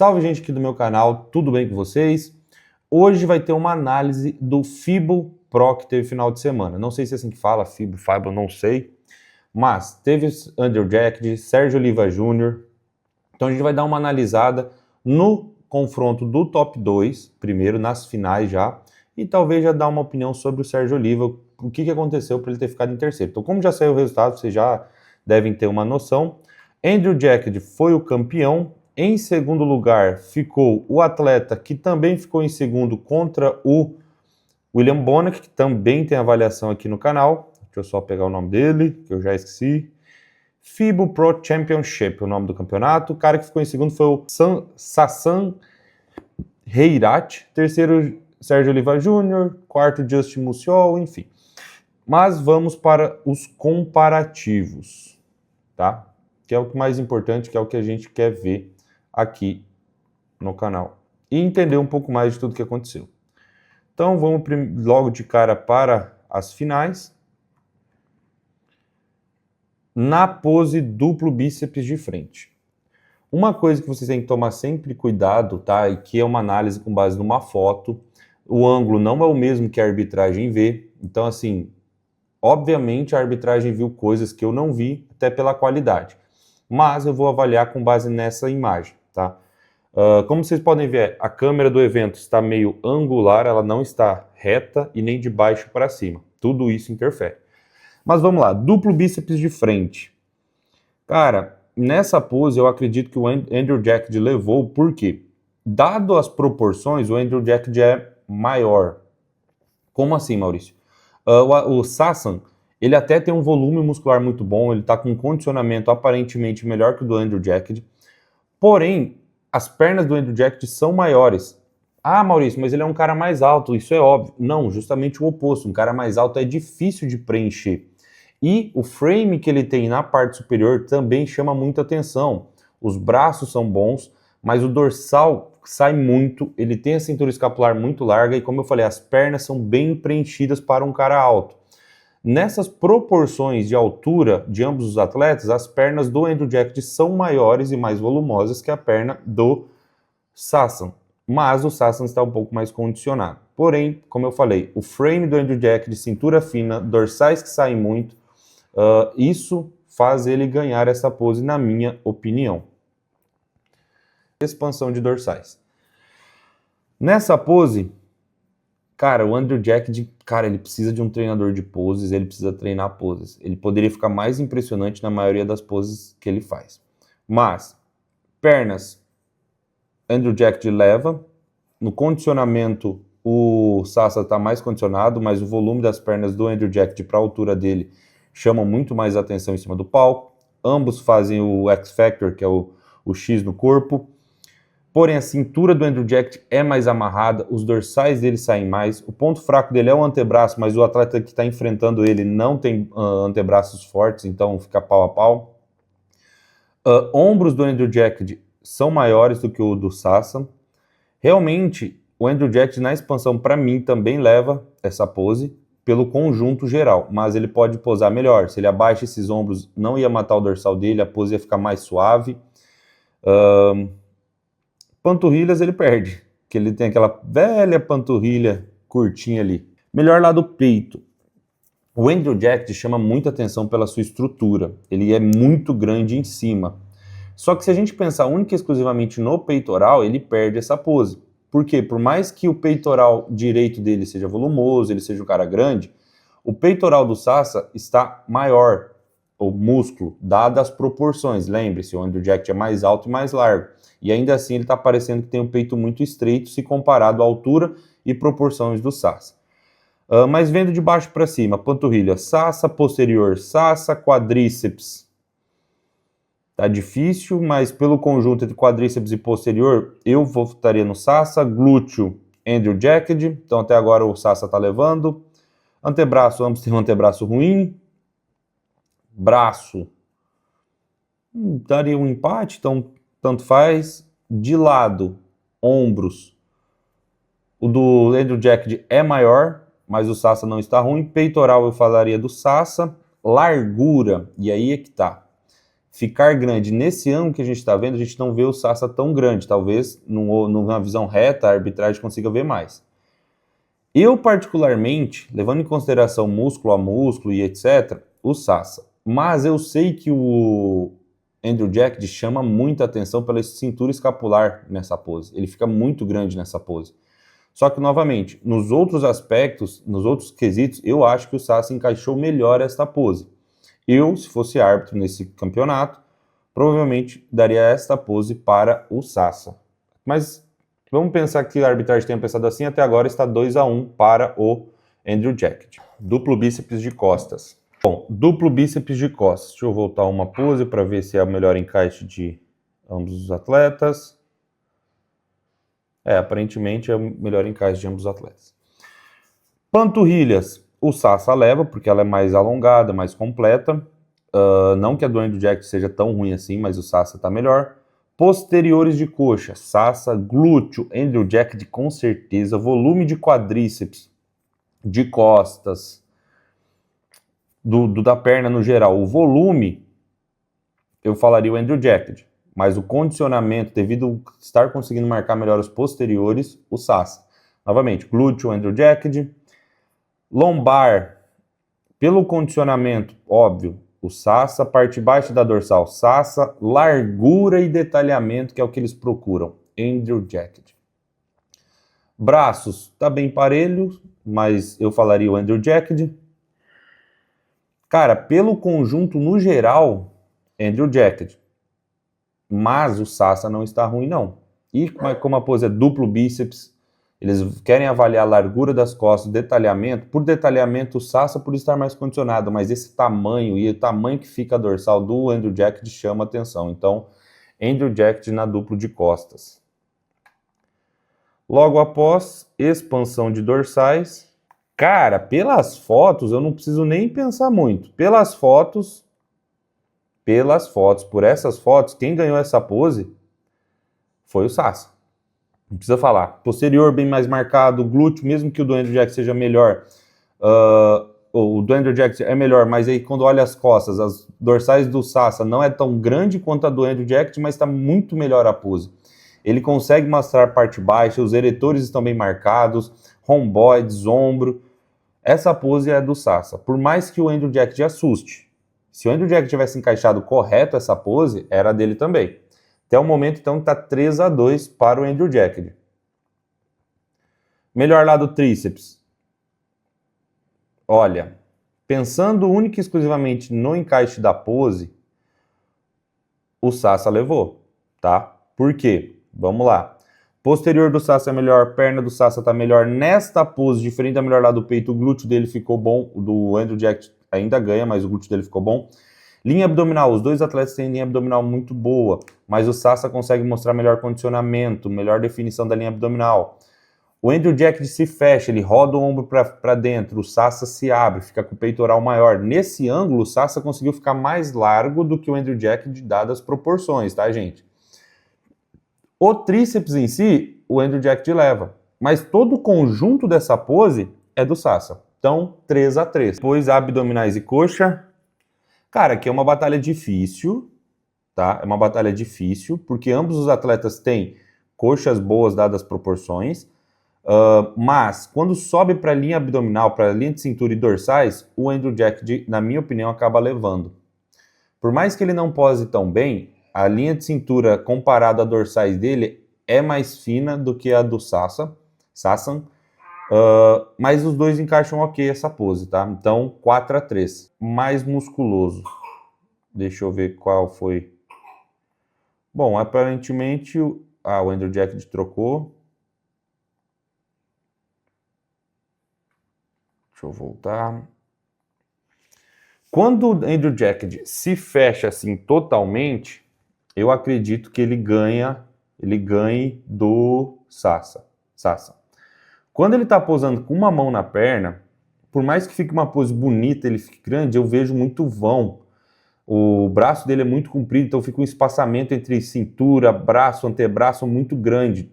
Salve, gente aqui do meu canal, tudo bem com vocês? Hoje vai ter uma análise do FIBO Pro que teve final de semana. Não sei se é assim que fala, FIBO, não sei. Mas teve Andrew Jacked, Sérgio Oliva Jr. Então a gente vai dar uma analisada no confronto do top 2, primeiro, nas finais já. E talvez já dar uma opinião sobre o Sérgio Oliva, o que aconteceu para ele ter ficado em terceiro. Então, como já saiu o resultado, vocês já devem ter uma noção. Andrew Jacked foi o campeão. Em segundo lugar ficou o atleta que também ficou em segundo contra o William Bonac, que também tem avaliação aqui no canal. Deixa eu só pegar o nome dele, que eu já esqueci. FIBO Pro Championship, o nome do campeonato. O cara que ficou em segundo foi o Sassan Heirat. Terceiro, Sérgio Oliva Jr. Quarto, Justin Musiol, enfim. Mas vamos para os comparativos, tá? Que é o mais importante, que é o que a gente quer ver aqui no canal. E entender um pouco mais de tudo que aconteceu. Então vamos logo de cara para as finais. Na pose duplo bíceps de frente. Uma coisa que vocês têm que tomar sempre cuidado, tá? E que é uma análise com base numa foto. O ângulo não é o mesmo que a arbitragem vê. Então, assim, obviamente a arbitragem viu coisas que eu não vi, até pela qualidade. Mas eu vou avaliar com base nessa imagem, tá? Como vocês podem ver, a câmera do evento está meio angular, ela não está reta e nem de baixo para cima. Tudo isso interfere. Mas vamos lá, duplo bíceps de frente. Cara, nessa pose eu acredito que o Andrew Jacked levou, porque, dado as proporções, o Andrew Jacked é maior. Como assim, Maurício? O Sassan, ele até tem um volume muscular muito bom, ele está com um condicionamento aparentemente melhor que o do Andrew Jacked, porém, as pernas do Andrew Jacked são maiores. Ah, Maurício, mas ele é um cara mais alto, isso é óbvio. Não, justamente o oposto, um cara mais alto é difícil de preencher. E o frame que ele tem na parte superior também chama muita atenção. Os braços são bons, mas o dorsal sai muito, ele tem a cintura escapular muito larga e, como eu falei, as pernas são bem preenchidas para um cara alto. Nessas proporções de altura de ambos os atletas, as pernas do Andrew Jacked são maiores e mais volumosas que a perna do Sassan, mas o Sassan está um pouco mais condicionado. Porém, como eu falei, o frame do Andrew Jacked, cintura fina, dorsais que saem muito, isso faz ele ganhar essa pose, na minha opinião. Expansão de dorsais. Nessa pose, cara, o Andrew Jacked, cara, ele precisa de um treinador de poses, ele precisa treinar poses. Ele poderia ficar mais impressionante na maioria das poses que ele faz. Mas, pernas, Andrew Jacked leva. No condicionamento, o Sasha está mais condicionado, mas o volume das pernas do Andrew Jacked para a altura dele chamam muito mais atenção em cima do palco. Ambos fazem o X-Factor, que é o X no corpo. Porém, a cintura do Andrew Jacked é mais amarrada, os dorsais dele saem mais. O ponto fraco dele é o antebraço, mas o atleta que está enfrentando ele não tem antebraços fortes, então fica pau a pau. Ombros do Andrew Jacked são maiores do que o do Sassan. Realmente, o Andrew Jacked na expansão, para mim, também leva essa pose pelo conjunto geral, mas ele pode posar melhor. Se ele abaixa esses ombros, não ia matar o dorsal dele, a pose ia ficar mais suave. Panturrilhas ele perde, que ele tem aquela velha panturrilha curtinha ali. Melhor lá do peito. O Andrew Jacked chama muita atenção pela sua estrutura, ele é muito grande em cima. Só que se a gente pensar única e exclusivamente no peitoral, ele perde essa pose. Por quê? Por mais que o peitoral direito dele seja volumoso, ele seja um cara grande, o peitoral do Sasha está maior, o músculo, dadas as proporções. Lembre-se, o Andrew Jacked é mais alto e mais largo. E ainda assim ele está parecendo que tem um peito muito estreito se comparado à altura e proporções do Sasha. Mas vendo de baixo para cima, panturrilha Sasha, posterior Sasha, quadríceps. Tá difícil, mas pelo conjunto entre quadríceps e posterior, eu votaria no Sasha. Glúteo, Andrew Jacked, então até agora o Sasha tá levando. Antebraço, ambos têm um antebraço ruim. Braço, daria um empate, então tanto faz. De lado, ombros, o do Andrew Jacked é maior, mas o Sasha não está ruim. Peitoral eu falaria do Sasha. Largura, e aí é que tá. ficar grande. Nesse ângulo que a gente está vendo, a gente não vê o Sassa tão grande. Talvez numa visão reta, a arbitragem consiga ver mais. Eu, particularmente, levando em consideração músculo a músculo e etc., o Sassa. Mas eu sei que o Andrew Jacked chama muita atenção pela cintura escapular nessa pose. Ele fica muito grande nessa pose. Só que, novamente, nos outros aspectos, nos outros quesitos, eu acho que o Sassa encaixou melhor esta pose. Eu, se fosse árbitro nesse campeonato, provavelmente daria esta pose para o Sassa. Mas vamos pensar que a arbitragem tenha pensado assim, até agora está 2-1 para o Andrew Jacked. Duplo bíceps de costas. Bom, duplo bíceps de costas. Deixa eu voltar uma pose para ver se é o melhor encaixe de ambos os atletas. Aparentemente é o melhor encaixe de ambos os atletas. Panturrilhas. O Sassa leva, porque ela é mais alongada, mais completa. Não que a do Andrew Jacked seja tão ruim assim, mas o Sassa está melhor. Posteriores de coxa. Sassa, glúteo, Andrew Jacked com certeza. Volume de quadríceps, de costas, da perna no geral. O volume, eu falaria o Andrew Jacked. Mas o condicionamento, devido a estar conseguindo marcar melhor os posteriores, o Sassa. Novamente, glúteo, Andrew Jacked. Lombar, pelo condicionamento, óbvio, o Sassa. Parte baixa da dorsal, Sassa. Largura e detalhamento, que é o que eles procuram, Andrew Jacked. Braços, tá bem parelho, mas eu falaria o Andrew Jacked. Cara, pelo conjunto no geral, Andrew Jacked. Mas o Sassa não está ruim, não. E como a pose é duplo bíceps, eles querem avaliar a largura das costas, o detalhamento. Por detalhamento, o Sassa por estar mais condicionado, mas esse tamanho e o tamanho que fica a dorsal do Andrew Jacked chama atenção. Então, Andrew Jacked na duplo de costas. Logo após, expansão de dorsais. Cara, pelas fotos, eu não preciso nem pensar muito. Pelas fotos, por essas fotos, quem ganhou essa pose foi o Sassa. Não precisa falar. Posterior bem mais marcado, glúteo, mesmo que o do Andrew Jacked seja melhor. O do Andrew Jacked é melhor, mas aí quando olha as costas, as dorsais do Sassa não é tão grande quanto a do Andrew Jacked, mas está muito melhor a pose. Ele consegue mostrar parte baixa, os eretores estão bem marcados, romboides, ombro. Essa pose é do Sassa. Por mais que o Andrew Jacked assuste, se o Andrew Jacked tivesse encaixado correto essa pose, era dele também. Até o momento, então, está 3-2 para o Andrew Jacked. Melhor lado tríceps. Olha, pensando única e exclusivamente no encaixe da pose, o Sassa levou, tá? Por quê? Vamos lá. Posterior do Sassa é melhor, perna do Sassa está melhor nesta pose, diferente da melhor lado do peito, o glúteo dele ficou bom, o do Andrew Jacked ainda ganha, mas o glúteo dele ficou bom. Linha abdominal, os dois atletas têm linha abdominal muito boa, mas o Sassa consegue mostrar melhor condicionamento, melhor definição da linha abdominal. O Andrew Jacked se fecha, ele roda o ombro para dentro, o Sassa se abre, fica com o peitoral maior. Nesse ângulo, o Sassa conseguiu ficar mais largo do que o Andrew Jacked, dadas as proporções, tá, gente? O tríceps em si, o Andrew Jacked leva, mas todo o conjunto dessa pose é do Sassa. Então, 3-3. Depois, abdominais e coxa. Cara, aqui é uma batalha difícil, tá? É uma batalha difícil, porque ambos os atletas têm coxas boas dadas as proporções, mas quando sobe para a linha abdominal, para a linha de cintura e dorsais, o Andrew Jacked, na minha opinião, acaba levando. Por mais que ele não pose tão bem, a linha de cintura comparada a dorsais dele é mais fina do que a do Sassan, mas os dois encaixam ok essa pose, tá? Então, 4-3. Mais musculoso. Deixa eu ver qual foi. Bom, aparentemente o Andrew Jacked trocou. Deixa eu voltar. Quando o Andrew Jacked se fecha assim totalmente, eu acredito que ele ganhe do Sassa. Quando ele está posando com uma mão na perna, por mais que fique uma pose bonita, ele fique grande, eu vejo muito vão. O braço dele é muito comprido, então fica um espaçamento entre cintura, braço, antebraço muito grande,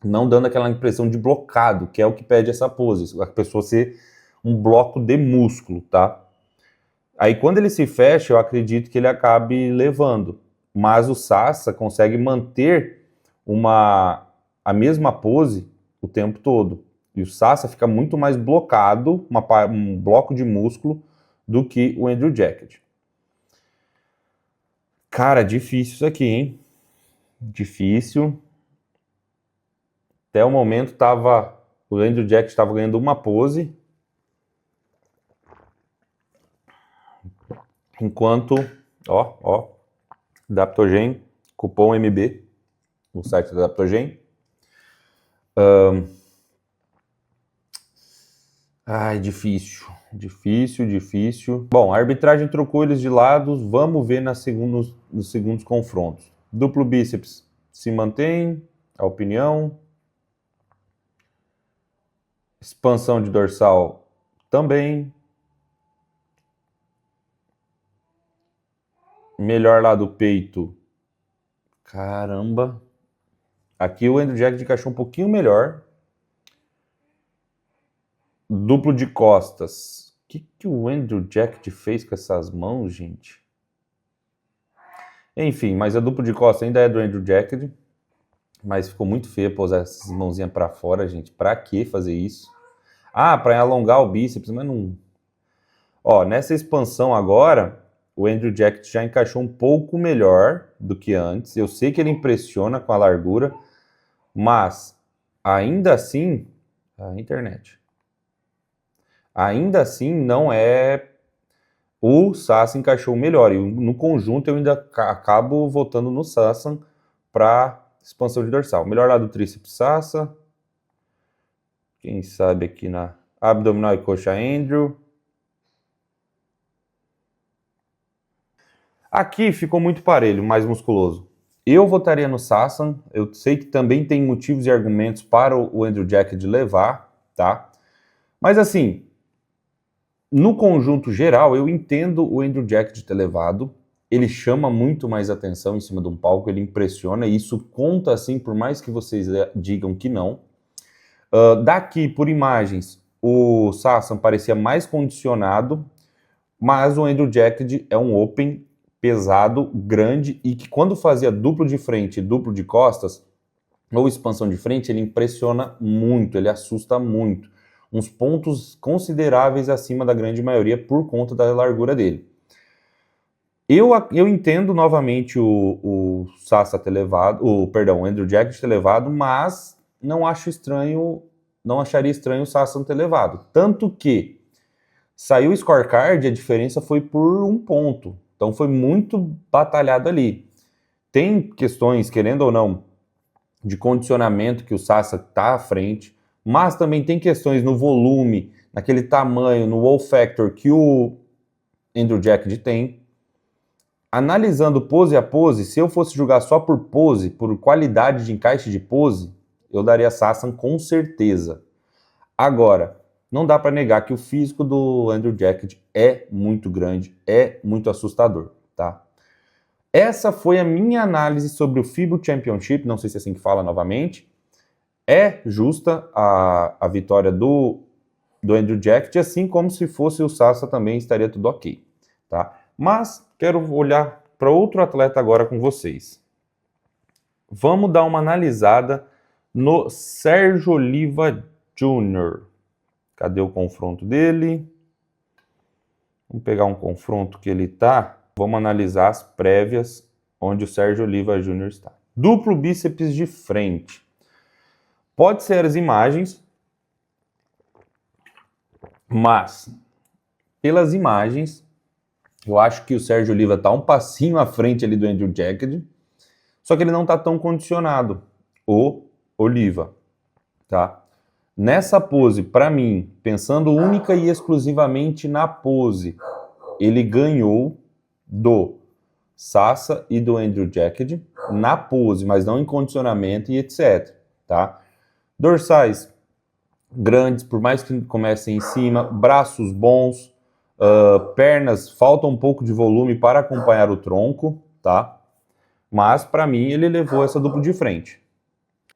não dando aquela impressão de blocado, que é o que pede essa pose, a pessoa ser um bloco de músculo, tá? Aí quando ele se fecha, eu acredito que ele acabe levando. Mas o Sassa consegue manter a mesma pose o tempo todo. E o Sassa fica muito mais blocado, um bloco de músculo, do que o Andrew Jacked. Cara, difícil isso aqui, hein? Difícil. Até o momento o Andrew Jacked estava ganhando uma pose. Enquanto, Adaptogen, cupom MB, no site da Adaptogen. Difícil. Bom, a arbitragem trocou eles de lados, vamos ver nos segundos confrontos. Duplo bíceps se mantém, a opinião. Expansão de dorsal também. Melhor lá do peito. Caramba. Aqui o Andrew Jacked encaixou um pouquinho melhor. Duplo de costas. O que o Andrew Jacked fez com essas mãos, gente? Enfim, mas a duplo de costas ainda é do Andrew Jacked. Mas ficou muito feio posar essas mãozinhas pra fora, gente. Pra que fazer isso? Pra alongar o bíceps, mas não... nessa expansão agora, o Andrew Jacked já encaixou um pouco melhor do que antes. Eu sei que ele impressiona com a largura, mas ainda assim... A internet... Ainda assim, não é... O Sassa encaixou melhor. E no conjunto, eu ainda acabo votando no Sassa para expansão de dorsal. Melhor lado do tríceps Sassa. Quem sabe aqui na abdominal e coxa Andrew. Aqui ficou muito parelho, mais musculoso. Eu votaria no Sassa. Eu sei que também tem motivos e argumentos para o Andrew Jacked levar, tá? Mas assim... No conjunto geral, eu entendo o Andrew Jacked ter levado. Ele chama muito mais atenção em cima de um palco, ele impressiona, e isso conta assim, por mais que vocês digam que não. Daqui, por imagens, o Sassan parecia mais condicionado, mas o Andrew Jacked é um open pesado, grande, e que quando fazia duplo de frente e duplo de costas, ou expansão de frente, ele impressiona muito, ele assusta muito. Uns pontos consideráveis acima da grande maioria por conta da largura dele. Eu entendo novamente o Sassa ter levado, o Andrew Jacked ter levado, mas não acharia estranho o Sassa ter levado. Tanto que saiu o scorecard e a diferença foi por 1 ponto. Então foi muito batalhado ali. Tem questões, querendo ou não, de condicionamento que o Sassa está à frente, mas também tem questões no volume, naquele tamanho, no wow factor que o Andrew Jacked tem. Analisando pose a pose, se eu fosse julgar só por pose, por qualidade de encaixe de pose, eu daria Sassan com certeza. Agora, não dá para negar que o físico do Andrew Jacked é muito grande, é muito assustador, tá? Essa foi a minha análise sobre o FIBO Championship, não sei se é assim que fala novamente. É justa a vitória do Andrew Jacked, assim como se fosse o Sassa também estaria tudo ok, tá? Mas quero olhar para outro atleta agora com vocês. Vamos dar uma analisada no Sérgio Oliva Jr. Cadê o confronto dele? Vamos pegar um confronto que ele tá. Vamos analisar as prévias onde o Sérgio Oliva Jr. está. Duplo bíceps de frente. Pode ser as imagens, mas pelas imagens, eu acho que o Sérgio Oliva está um passinho à frente ali do Andrew Jacked, só que ele não está tão condicionado, o Oliva, tá? Nessa pose, para mim, pensando única e exclusivamente na pose, ele ganhou do Sassa e do Andrew Jacked na pose, mas não em condicionamento e etc, tá? Dorsais grandes, por mais que comecem em cima, braços bons, pernas, falta um pouco de volume para acompanhar o tronco, tá? Mas, para mim, ele levou essa dupla de frente.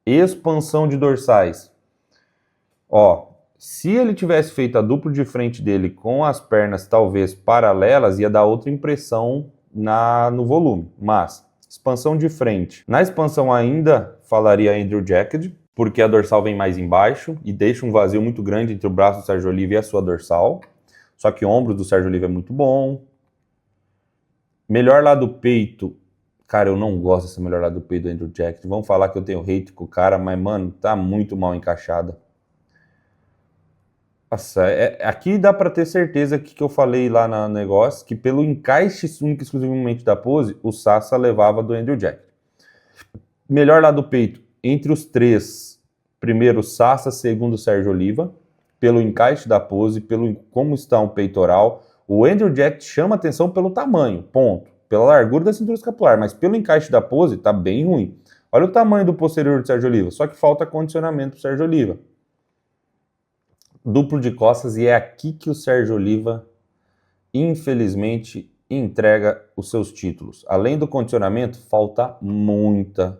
Expansão de dorsais. Se ele tivesse feito a duplo de frente dele com as pernas talvez paralelas, ia dar outra impressão no volume. Mas, expansão de frente. Na expansão ainda falaria Andrew Jacked, porque a dorsal vem mais embaixo e deixa um vazio muito grande entre o braço do Sérgio Oliva e a sua dorsal. Só que o ombro do Sérgio Oliva é muito bom. Melhor lado do peito. Cara, eu não gosto dessa melhor lado do peito do Andrew Jacked. Vamos falar que eu tenho hate com o cara, mas, mano, tá muito mal encaixada. Nossa, aqui dá para ter certeza que eu falei lá no negócio, que pelo encaixe único exclusivamente da pose, o Sassa levava do Andrew Jacked. Melhor lado do peito, entre os três, primeiro Sassa, segundo Sérgio Oliva, pelo encaixe da pose, pelo como está um peitoral. O Andrew Jacked chama atenção pelo tamanho, ponto. Pela largura da cintura escapular, mas pelo encaixe da pose, tá bem ruim. Olha o tamanho do posterior do Sérgio Oliva, só que falta condicionamento pro Sérgio Oliva. Duplo de costas, e é aqui que o Sérgio Oliva, infelizmente, entrega os seus títulos. Além do condicionamento, falta muita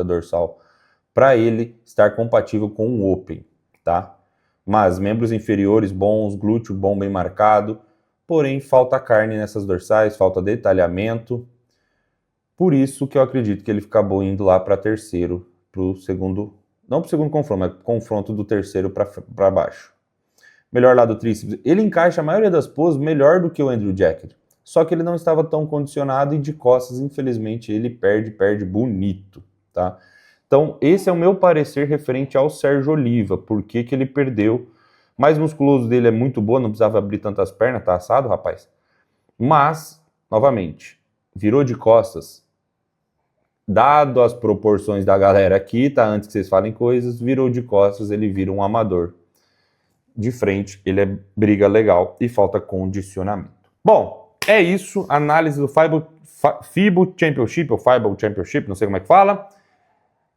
dorsal para ele estar compatível com o Open, tá? Mas membros inferiores bons, glúteo bom, bem marcado, porém falta carne nessas dorsais, falta detalhamento. Por isso que eu acredito que ele acabou indo lá para terceiro, para o segundo. Não para o segundo confronto, mas confronto do terceiro para baixo. Melhor lado tríceps. Ele encaixa a maioria das poses melhor do que o Andrew Jacked. Só que ele não estava tão condicionado e de costas, infelizmente, ele perde bonito, tá? Então, esse é o meu parecer referente ao Sérgio Oliva. Por que que ele perdeu? Mais musculoso dele é muito boa, não precisava abrir tantas pernas, tá assado, rapaz? Mas, novamente, virou de costas. Dado as proporções da galera aqui, tá? Antes que vocês falem coisas, virou de costas, ele vira um amador. De frente, ele é briga legal e falta condicionamento. Bom, é isso. Análise do FIBO Championship, ou FIBO Championship, não sei como é que fala.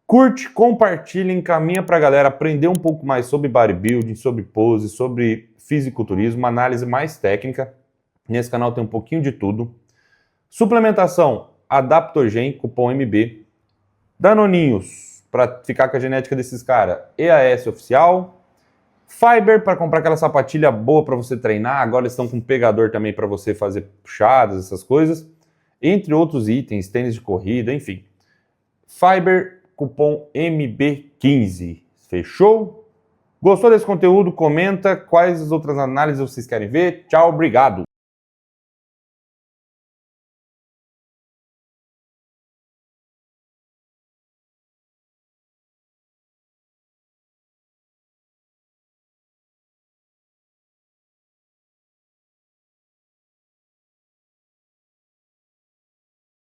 Curte, compartilha, encaminha pra galera aprender um pouco mais sobre bodybuilding, sobre pose, sobre fisiculturismo, uma análise mais técnica. Nesse canal tem um pouquinho de tudo. Suplementação, Adaptogen, cupom MB. Danoninhos, para ficar com a genética desses caras, EAS oficial. Fiber, para comprar aquela sapatilha boa para você treinar. Agora eles estão com pegador também para você fazer puxadas, essas coisas. Entre outros itens, tênis de corrida, enfim. Fiber, cupom MB15. Fechou? Gostou desse conteúdo? Comenta quais as outras análises vocês querem ver. Tchau, obrigado!